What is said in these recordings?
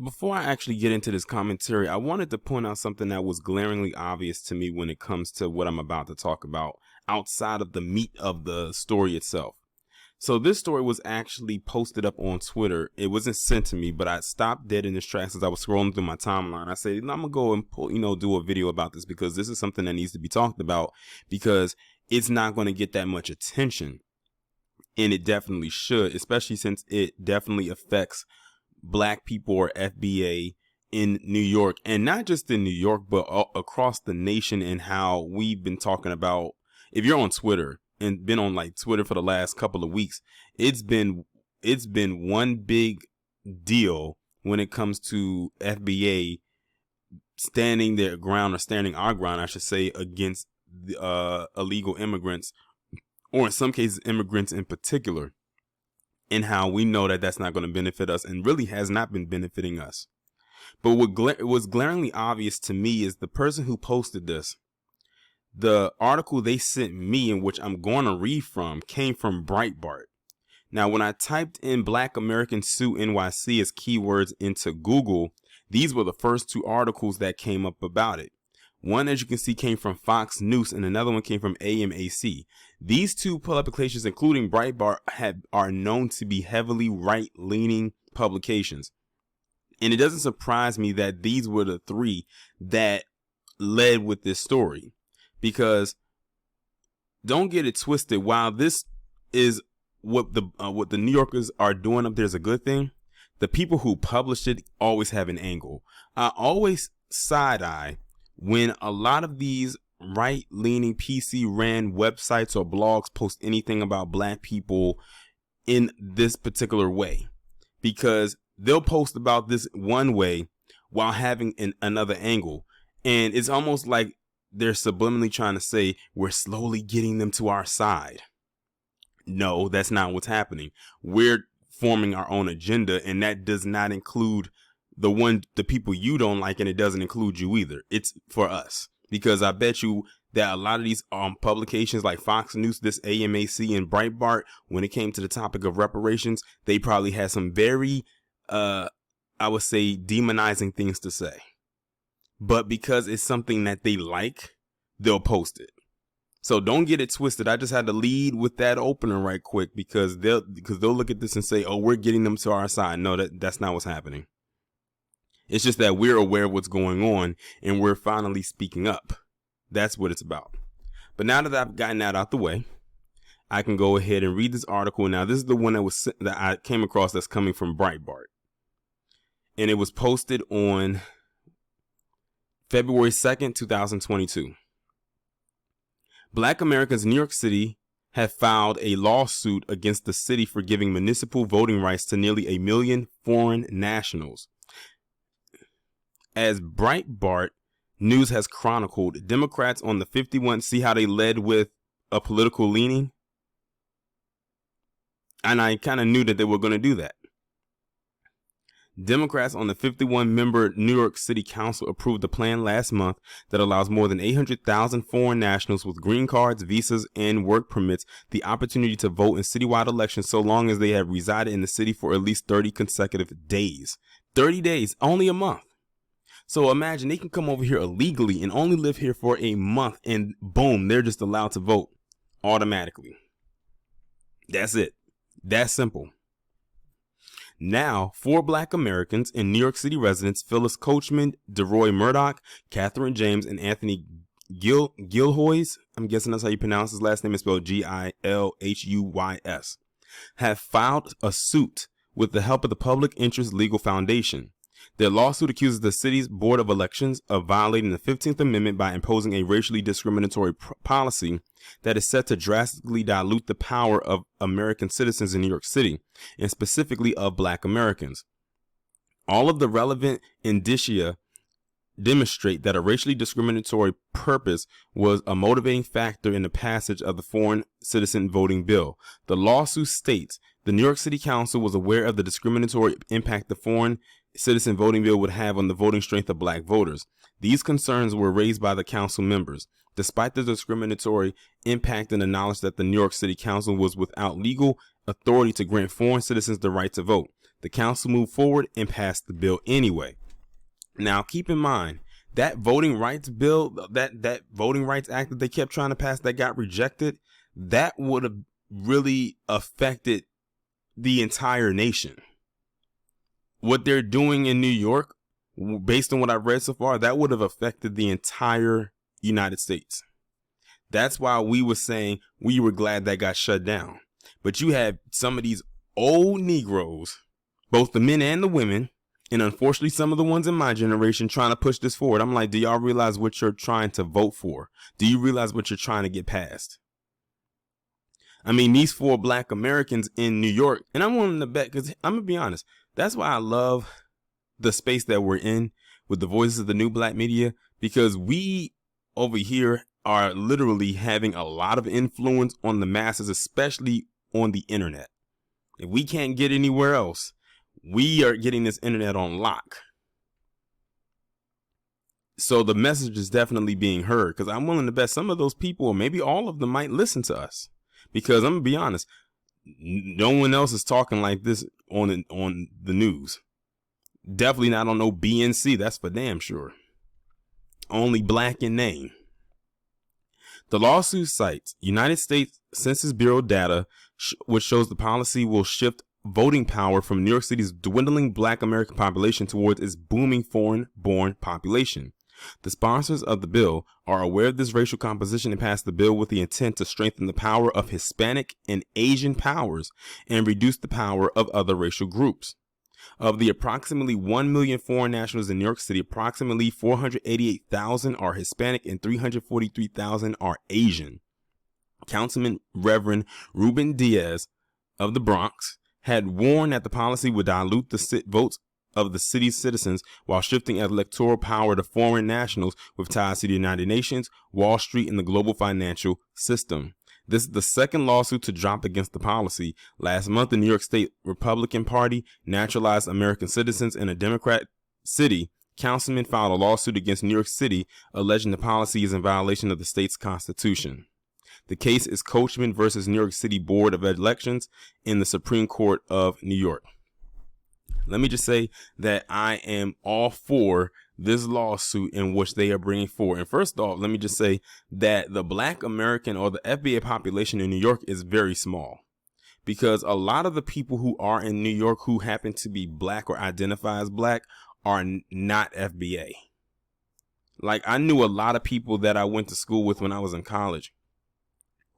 Before I actually get into this commentary, I wanted to point out something that was glaringly obvious to me when it comes to what I'm about to talk about outside of the meat of the story itself. So this story was actually posted up on Twitter. It wasn't sent to me, but I stopped dead in its tracks as I was scrolling through my timeline. I said, I'm gonna go and do a video about this because this is something that needs to be talked about because it's not going to get that much attention, and it definitely should, especially since it definitely affects Black people or FBA in New York, and not just in New York, but across the nation, and how we've been talking about. If you're on Twitter and been on like Twitter for the last couple of weeks, it's been one big deal when it comes to FBA standing their ground, or standing our ground, I should say, against the illegal immigrants, or in some cases immigrants in particular, and how we know that that's not going to benefit us and really has not been benefiting us. But what was glaringly obvious to me is the person who posted this. The article they sent me, in which I'm going to read from, came from Breitbart. Now, when I typed in Black Americans Sue NYC as keywords into Google, these were the first two articles that came up about it. One, as you can see, came from Fox News, and another one came from AMAC. These two publications, including Breitbart, are known to be heavily right-leaning publications. And it doesn't surprise me that these were the three that led with this story. Because don't get it twisted, while this is what the New Yorkers are doing up there is a good thing, the people who published it always have an angle. I always side-eye when a lot of these right-leaning PC-ran websites or blogs post anything about Black people in this particular way, because they'll post about this one way while having another angle, and it's almost like they're subliminally trying to say we're slowly getting them to our side. No, that's not what's happening. We're forming our own agenda, and that does not include the people you don't like, and it doesn't include you either. It's for us, because I bet you that a lot of these publications like Fox News, this AMAC, and Breitbart, when it came to the topic of reparations, they probably had some very I would say demonizing things to say. But because it's something that they like, they'll post it. So don't get it twisted. I just had to lead with that opener right quick, because they'll look at this and say, "Oh, we're getting them to our side." No, that's not what's happening. It's just that we're aware of what's going on, and we're finally speaking up. That's what it's about. But now that I've gotten that out the way, I can go ahead and read this article. Now, this is the one that I came across that's coming from Breitbart, and it was posted on February 2nd, 2022. Black Americans in New York City have filed a lawsuit against the city for giving municipal voting rights to nearly 1 million foreign nationals. As Breitbart News has chronicled, Democrats on the 51, see how they led with a political leaning? And I kind of knew that they were going to do that. Democrats on the 51-member New York City Council approved a plan last month that allows more than 800,000 foreign nationals with green cards, visas, and work permits the opportunity to vote in citywide elections so long as they have resided in the city for at least 30 consecutive days. 30 days, only a month. So imagine they can come over here illegally and only live here for a month, and boom, they're just allowed to vote automatically. That's it. That's simple. Now, 4 Black Americans and New York City residents, Phyllis Coachman, DeRoy Murdoch, Catherine James, and Anthony Gilhuys, I'm guessing that's how you pronounce his last name, is spelled Gilhuys, have filed a suit with the help of the Public Interest Legal Foundation. Their lawsuit accuses the city's Board of Elections of violating the 15th Amendment by imposing a racially discriminatory policy that is set to drastically dilute the power of American citizens in New York City, and specifically of Black Americans. All of the relevant indicia demonstrate that a racially discriminatory purpose was a motivating factor in the passage of the Foreign Citizen Voting Bill. The lawsuit states the New York City Council was aware of the discriminatory impact the Foreign Citizen Voting Bill would have on the voting strength of Black voters. These concerns were raised by the council members. Despite the discriminatory impact and the knowledge that the New York City Council was without legal authority to grant foreign citizens the right to vote, The council moved forward and passed the bill anyway. Now, keep in mind, that voting rights bill, that voting rights act that they kept trying to pass that got rejected, that would have really affected the entire nation. What they're doing in New York, based on what I've read so far, that would have affected the entire United States. That's why we were saying we were glad that got shut down. But you have some of these old Negroes, both the men and the women, and unfortunately some of the ones in my generation trying to push this forward. I'm like, do y'all realize what you're trying to vote for? Do you realize what you're trying to get passed? I mean, these 4 black Americans in New York, and I'm willing to bet, because I'm going to be honest, that's why I love the space that we're in with the voices of the new black media, because we over here are literally having a lot of influence on the masses, especially on the internet. If we can't get anywhere else, we are getting this internet on lock. So the message is definitely being heard, because I'm willing to bet some of those people, or maybe all of them, might listen to us. Because I'm gonna be honest, no one else is talking like this on the news. Definitely not on no BNC, that's for damn sure. Only black in name. The lawsuit cites United States Census Bureau data, which shows the policy will shift voting power from New York City's dwindling black American population towards its booming foreign-born population. The sponsors of the bill are aware of this racial composition and passed the bill with the intent to strengthen the power of Hispanic and Asian powers and reduce the power of other racial groups. Of the approximately 1 million foreign nationals in New York City, approximately 488,000 are Hispanic and 343,000 are Asian. Councilman Reverend Ruben Diaz of the Bronx had warned that the policy would dilute the votes of the city's citizens while shifting electoral power to foreign nationals with ties to the United Nations, Wall Street, and the global financial system. This is the second lawsuit to drop against the policy. Last month, the New York State Republican Party naturalized American citizens in a Democrat city. Councilman filed a lawsuit against New York City, alleging the policy is in violation of the state's constitution. The case is Coachman versus New York City Board of Elections in the Supreme Court of New York. Let me just say that I am all for this lawsuit in which they are bringing forward. And first off, let me just say that the black American or the FBA population in New York is very small, because a lot of the people who are in New York who happen to be black or identify as black are not FBA. Like, I knew a lot of people that I went to school with when I was in college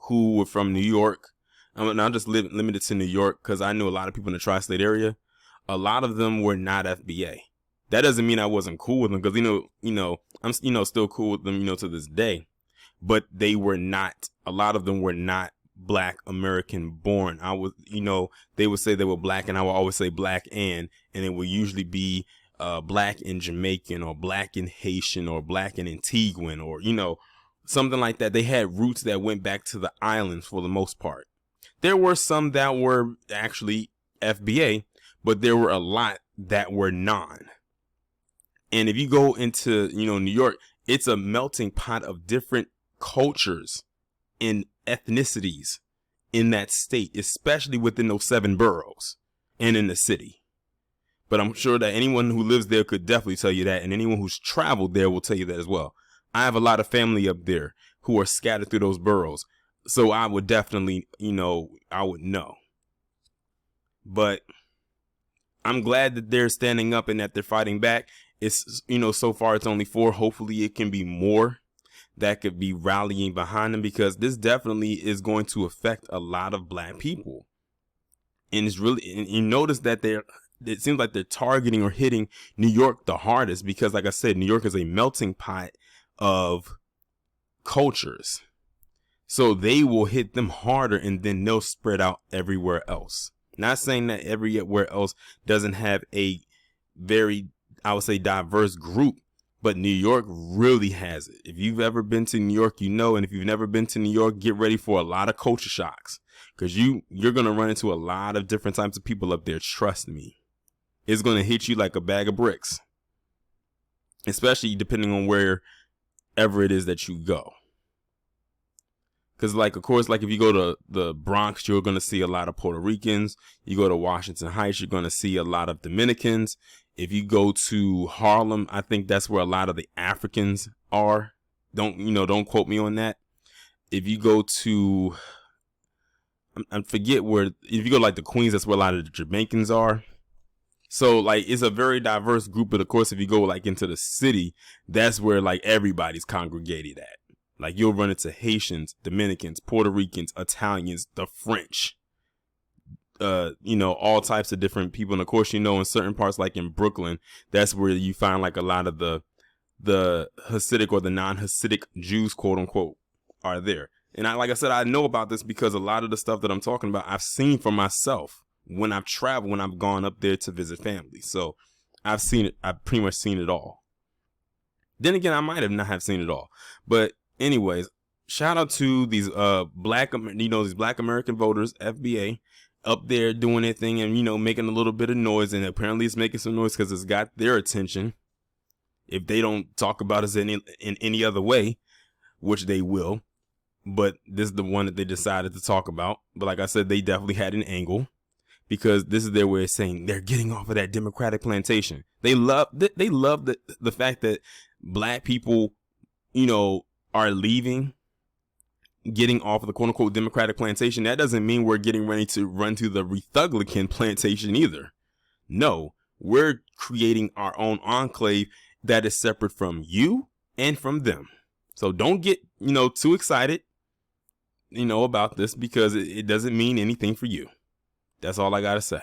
who were from New York. I mean, I'm just limited to New York because I knew a lot of people in the tri-state area. A lot of them were not FBA. That doesn't mean I wasn't cool with them, because I'm still cool with them, to this day. But they were not. A lot of them were not black American born. I was, they would say they were black, and I would always say black and it would usually be black and Jamaican or black and Haitian or black and Antiguan or something like that. They had roots that went back to the islands for the most part. There were some that were actually FBA, but there were a lot that were non. And if you go into, New York, it's a melting pot of different cultures and ethnicities in that state, especially within those 7 boroughs and in the city. But I'm sure that anyone who lives there could definitely tell you that. And anyone who's traveled there will tell you that as well. I have a lot of family up there who are scattered through those boroughs. So I would definitely, I would know. But I'm glad that they're standing up and that they're fighting back. It's, so far it's only 4. Hopefully it can be more that could be rallying behind them, because this definitely is going to affect a lot of black people. And it's really, and you notice that it seems like they're targeting or hitting New York the hardest, because like I said, New York is a melting pot of cultures. So they will hit them harder and then they'll spread out everywhere else. Not saying that everywhere else doesn't have a very, I would say, diverse group, but New York really has it. If you've ever been to New York, and if you've never been to New York, get ready for a lot of culture shocks, because you're going to run into a lot of different types of people up there. Trust me. It's going to hit you like a bag of bricks, especially depending on wherever it is that you go. Because, like, of course, like if you go to the Bronx, you're going to see a lot of Puerto Ricans. You go to Washington Heights, you're going to see a lot of Dominicans. If you go to Harlem, I think that's where a lot of the Africans are. Don't quote me on that. If you go to, I forget where, if you go like the Queens, that's where a lot of the Jamaicans are. So like it's a very diverse group, but of course if you go like into the city, that's where like everybody's congregated at. Like you'll run into Haitians, Dominicans, Puerto Ricans, Italians, the French, all types of different people. And of course, in certain parts like in Brooklyn, that's where you find like a lot of the Hasidic or the non-Hasidic Jews, quote unquote, are there. And like I said, I know about this because a lot of the stuff that I'm talking about, I've seen for myself when I've traveled, when I've gone up there to visit family. So I've seen it. I've pretty much seen it all. Then again, I might have not have seen it all, but anyways, shout out to these black American voters, FBA, up there doing their thing and making a little bit of noise, and apparently it's making some noise because it's got their attention. If they don't talk about us in any other way, which they will, but this is the one that they decided to talk about. But like I said, they definitely had an angle because this is their way of saying they're getting off of that Democratic plantation. They love the fact that black people, are leaving, getting off of the quote unquote Democratic plantation. That doesn't mean we're getting ready to run to the Republican plantation either. No, we're creating our own enclave that is separate from you and from them. So don't get, too excited, about this because it doesn't mean anything for you. That's all I got to say.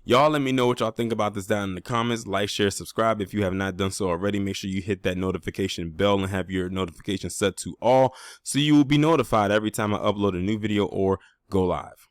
Y'all let me know what y'all think about this down in the comments. Like, share, subscribe. If you have not done so already, make sure you hit that notification bell and have your notifications set to all so you will be notified every time I upload a new video or go live.